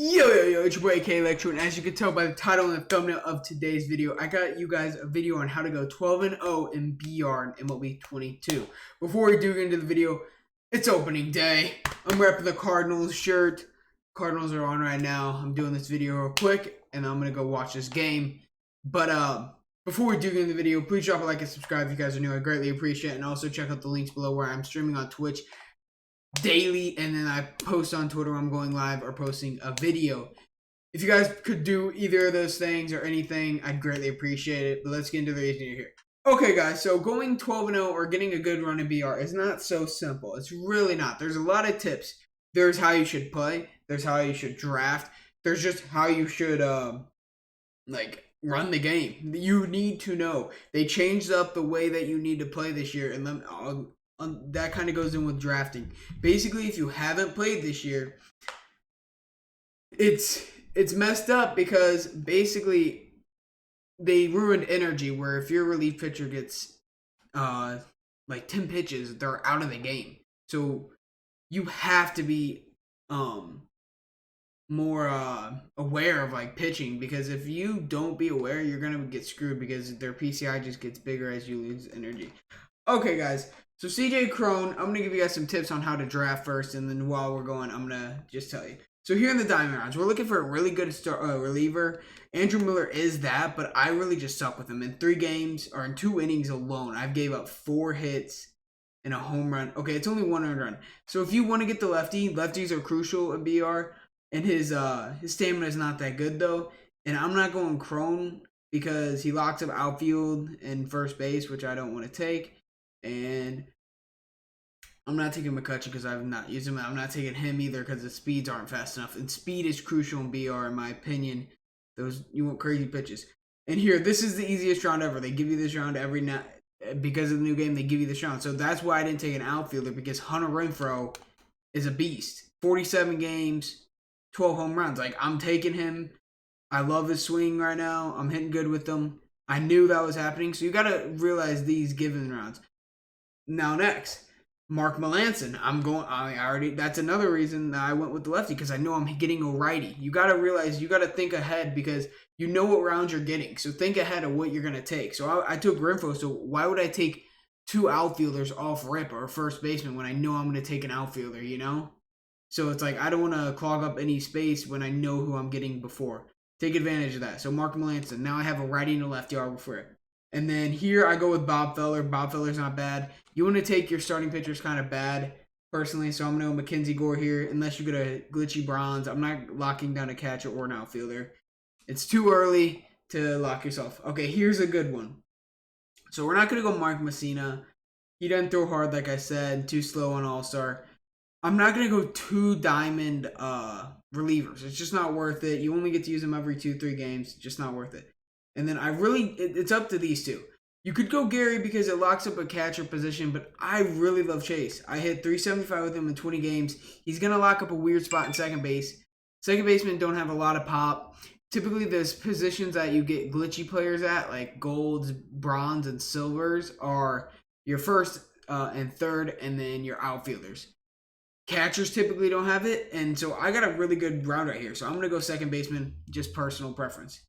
Yo, it's your boy AK Electro, and as you can tell by the title and the thumbnail of today's video, I got you guys a video on how to go 12-0 in BR in MLB 22. Before we do get into the video, it's opening day. I'm repping the Cardinals shirt. Cardinals are on right now. I'm doing this video real quick, and I'm going to go watch this game. But before we do get into the video, please drop a like and subscribe if you guys are new. I greatly appreciate it, and also check out the links below where I'm streaming on Twitch daily, and then I post on Twitter when I'm going live or posting a video. If you guys could do either of those things or anything, I'd greatly appreciate it. But let's get into the reason you're here. Okay, guys, so going 12-0 or getting a good run in BR is not so simple. It's really not. There's a lot of tips. There's how you should play. There's how you should draft. There's just how you should run the game. You need to know. They changed up the way that you need to play this year, and that kind of goes in with drafting. Basically, if you haven't played this year, it's messed up because basically they ruined energy, where if your relief pitcher gets like 10 pitches, they're out of the game. So you have to be more aware of like pitching, because if you don't be aware, you're gonna get screwed because their PCI just gets bigger as you lose energy. Okay, guys. So CJ Crone, I'm going to give you guys some tips on how to draft first, and then while we're going, I'm going to just tell you. So here in the diamond rounds, we're looking for a really good reliever. Andrew Miller is that, but I really just suck with him. In 3 games, or in 2 innings alone, I've gave up 4 hits and a home run. Okay, it's only 1 earned run. So if you want to get the lefty, lefties are crucial in BR, and his stamina is not that good, though. And I'm not going Crone because he locks up outfield and first base, which I don't want to take. And I'm not taking McCutcheon because I've not used him. I'm not taking him either because the speeds aren't fast enough. And speed is crucial in BR, in my opinion. You want crazy pitches. And here, this is the easiest round ever. They give you this round every night. Because of the new game, they give you this round. So that's why I didn't take an outfielder, because Hunter Renfroe is a beast. 47 games, 12 home runs. Like, I'm taking him. I love his swing right now. I'm hitting good with them. I knew that was happening. So you got to realize these given rounds. Now next, Mark Melancon. That's another reason that I went with the lefty, because I know I'm getting a righty. You got to realize, you got to think ahead, because you know what rounds you're getting. So think ahead of what you're going to take. So I took Renfroe, so why would I take 2 outfielders off rip or first baseman when I know I'm going to take an outfielder, you know? So it's like, I don't want to clog up any space when I know who I'm getting before. Take advantage of that. So Mark Melancon. Now I have a righty and a lefty over for it. And then here I go with Bob Feller. Bob Feller's not bad. You want to take your starting pitchers kind of bad, personally. So I'm going to go Mackenzie Gore here, unless you get a glitchy bronze. I'm not locking down a catcher or an outfielder. It's too early to lock yourself. Okay, here's a good one. So we're not going to go Mark Messina. He doesn't throw hard, like I said. Too slow on All-Star. I'm not going to go 2 diamond relievers. It's just not worth it. You only get to use them every 2-3 games. Just not worth it. And then it's up to these 2. You could go Gary because it locks up a catcher position, but I really love Chase. I hit 375 with him in 20 games. He's going to lock up a weird spot in second base. Second basemen don't have a lot of pop. Typically, there's positions that you get glitchy players at, like golds, bronze, and silvers, are your first and third, and then your outfielders. Catchers typically don't have it, and so I got a really good round right here. So I'm going to go second baseman, just personal preference.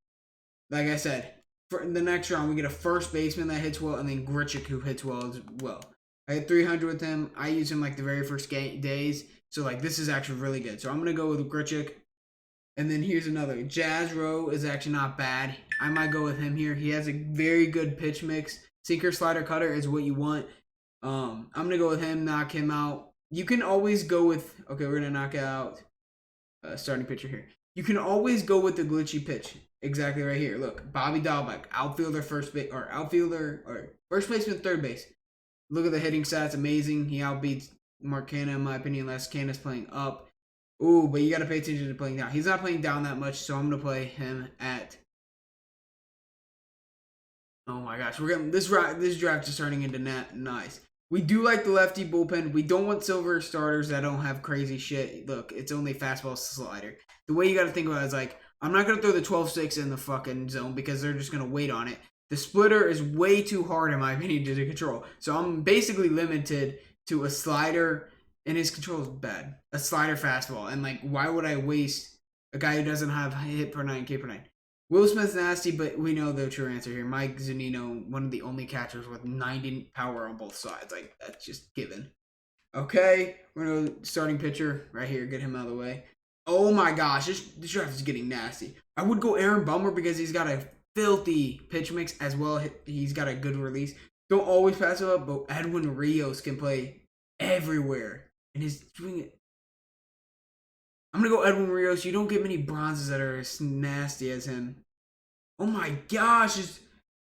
Like I said, for the next round, we get a first baseman that hits well, and then Grichuk, who hits well as well. I had 300 with him. I used him like the very first days. So like, this is actually really good. So I'm going to go with Grichuk. And then here's another. Jazz Rowe is actually not bad. I might go with him here. He has a very good pitch mix. Sinker, slider, cutter is what you want. I'm going to go with him, knock him out. You can always go with, okay, we're going to knock out starting pitcher here. You can always go with the glitchy pitch. Exactly right here. Look, Bobby Dahlbeck, outfielder, first baseman, third base. Look at the hitting stats, amazing. He outbeats Mark Canha, in my opinion, unless Canha's playing up. Ooh, but you got to pay attention to playing down. He's not playing down that much, so I'm going to play him at. Oh my gosh, we're getting this draft is starting into nice. We do like the lefty bullpen. We don't want silver starters that don't have crazy shit. Look, it's only fastball slider. The way you got to think about it is like, I'm not going to throw the 12-6 in the fucking zone because they're just going to wait on it. The splitter is way too hard, in my opinion, to control. So I'm basically limited to a slider, and his control is bad. A slider fastball. And, like, why would I waste A guy who doesn't have hit per 9, K per 9. Will Smith's nasty, but we know the true answer here. Mike Zunino, one of the only catchers with 90 power on both sides. Like, that's just given. Okay, we're going to starting pitcher right here. Get him out of the way. Oh my gosh, this draft is getting nasty. I would go Aaron Bummer because he's got a filthy pitch mix as well. He's got a good release. Don't always pass it up, but Edwin Rios can play everywhere. And he's doing it. I'm going to go Edwin Rios. You don't get many bronzes that are as nasty as him. Oh my gosh, this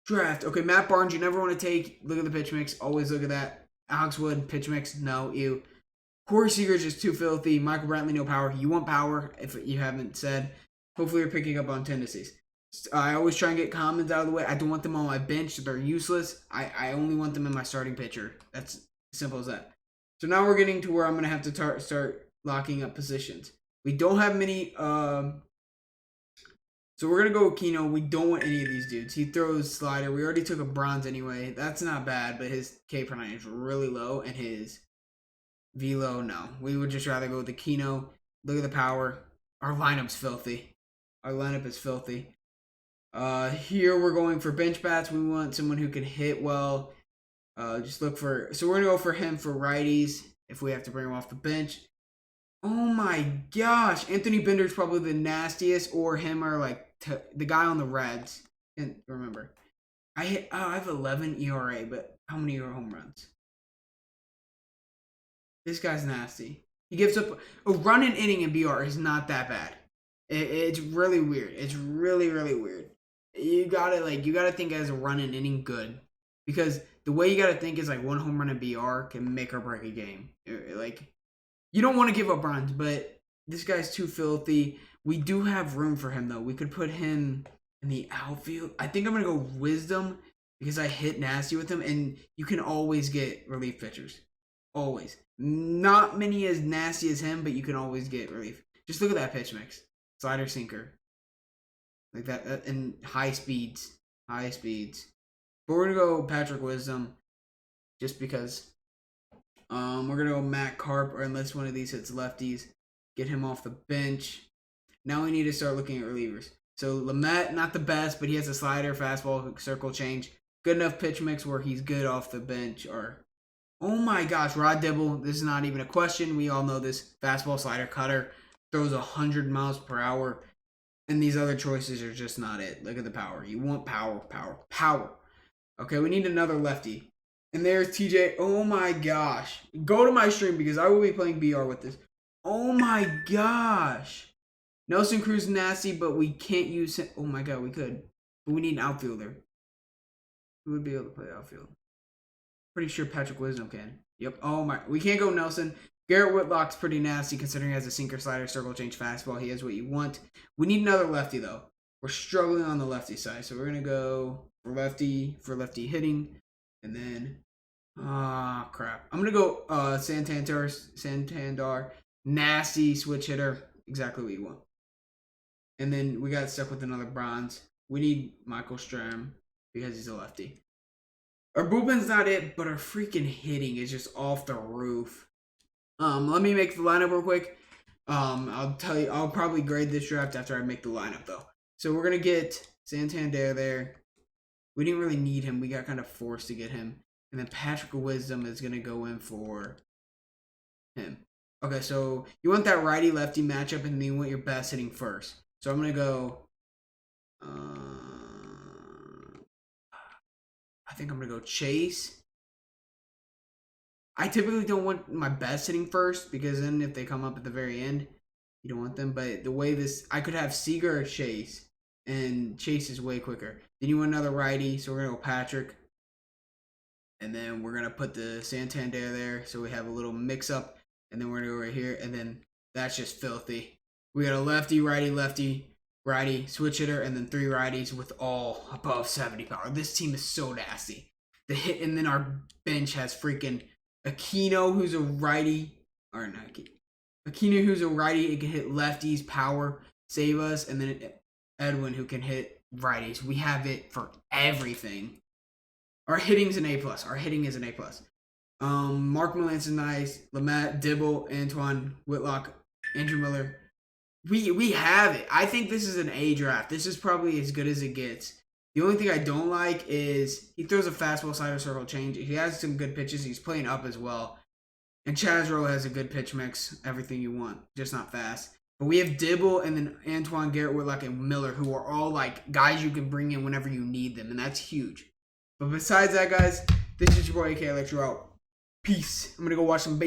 draft. Okay, Matt Barnes, you never want to take. Look at the pitch mix. Always look at that. Alex Wood, pitch mix. No, ew. Corey Seager's just too filthy. Michael Brantley, no power. You want power, if you haven't said. Hopefully you're picking up on tendencies. I always try and get commons out of the way. I don't want them on my bench. They're useless. I only want them in my starting pitcher. That's simple as that. So now we're getting to where I'm going to have to start locking up positions. We don't have many... So we're going to go with Kino. We don't want any of these dudes. He throws slider. We already took a bronze anyway. That's not bad, but his K per 9 is really low, and his velo, no. We would just rather go with the Kino. Look at the power. Our lineup's filthy. Our lineup is filthy. Here we're going for bench bats. We want someone who can hit well. Just look for... So we're going to go for him for righties if we have to bring him off the bench. Oh my gosh. Anthony Bender's probably the nastiest, or him or like the guy on the Reds. And remember, I have 11 ERA, but how many are home runs? This guy's nasty. He gives up a run an inning in BR is not that bad. It's really weird. It's really, really weird. You gotta think as a run an inning good, because the way you gotta think is like one home run in BR can make or break a game. Like, you don't want to give up runs, but this guy's too filthy. We do have room for him though. We could put him in the outfield. I think I'm gonna go Wisdom because I hit nasty with him, and you can always get relief pitchers. Always. Not many as nasty as him, but you can always get relief. Just look at that pitch mix. Slider, sinker. Like that, and high speeds. High speeds. But we're going to go Patrick Wisdom. Just because. We're going to go Matt Carp, or unless one of these hits lefties. Get him off the bench. Now we need to start looking at relievers. So Lamet, not the best, but he has a slider, fastball, circle change. Good enough pitch mix where he's good off the bench, or... Oh my gosh, Rod Dibble, this is not even a question. We all know this. Fastball, slider, cutter, throws 100 miles per hour. And these other choices are just not it. Look at the power. You want power, power, power. Okay, we need another lefty. And there's TJ. Oh my gosh. Go to my stream because I will be playing BR with this. Oh my gosh. Nelson Cruz nasty, but we can't use him. Oh my god, we could. But we need an outfielder. Who would be able to play outfield? Pretty sure Patrick Wisdom can. Yep. Oh my. We can't go Nelson. Garrett Whitlock's pretty nasty considering he has a sinker, slider, circle change, fastball. He has what you want. We need another lefty though. We're struggling on the lefty side, so we're gonna go for lefty hitting, and then crap. I'm gonna go Santander, nasty switch hitter, exactly what you want. And then we got stuck with another bronze. We need Michael Stram because he's a lefty. Our bullpen's not it, but our freaking hitting is just off the roof. Let me make the lineup real quick. I'll tell you, I'll probably grade this draft after I make the lineup though. So we're gonna get Santander there. We didn't really need him. We got kind of forced to get him. And then Patrick Wisdom is gonna go in for him. Okay, so you want that righty-lefty matchup, and then you want your best hitting first. So I'm gonna go. I think I'm going to go Chase. I typically don't want my best hitting first, because then if they come up at the very end, you don't want them. But the way this... I could have Seager or Chase, and Chase is way quicker. Then you want another righty, so we're going to go Patrick. And then we're going to put the Santander there, so we have a little mix-up. And then we're going to go right here, and then that's just filthy. We got a lefty, righty, lefty, righty, switch hitter, and then 3 righties with all above 70 power. This team is so nasty. The hit, and then our bench has freaking Aquino, who's a righty, or not Aquino, who's a righty. It can hit lefties, power, save us, and then Edwin, who can hit righties. We have it for everything. Our hitting's an A+. Our hitting is an A+. Mark Melanson, nice. Lamat, Dibble, Antoine, Whitlock, Andrew Miller. we have it. I think this is an A draft. This is probably as good as it gets. The only thing I don't like is he throws a fastball, slider, circle, change. He has some good pitches. He's playing up as well. And Chazro has a good pitch mix. Everything you want, just not fast. But we have Dibble and then Antoine Garrett, Whitlock, and Miller, who are all like guys you can bring in whenever you need them, and that's huge. But besides that, guys, this is your boy AK Electro out. Peace. I'm gonna go watch some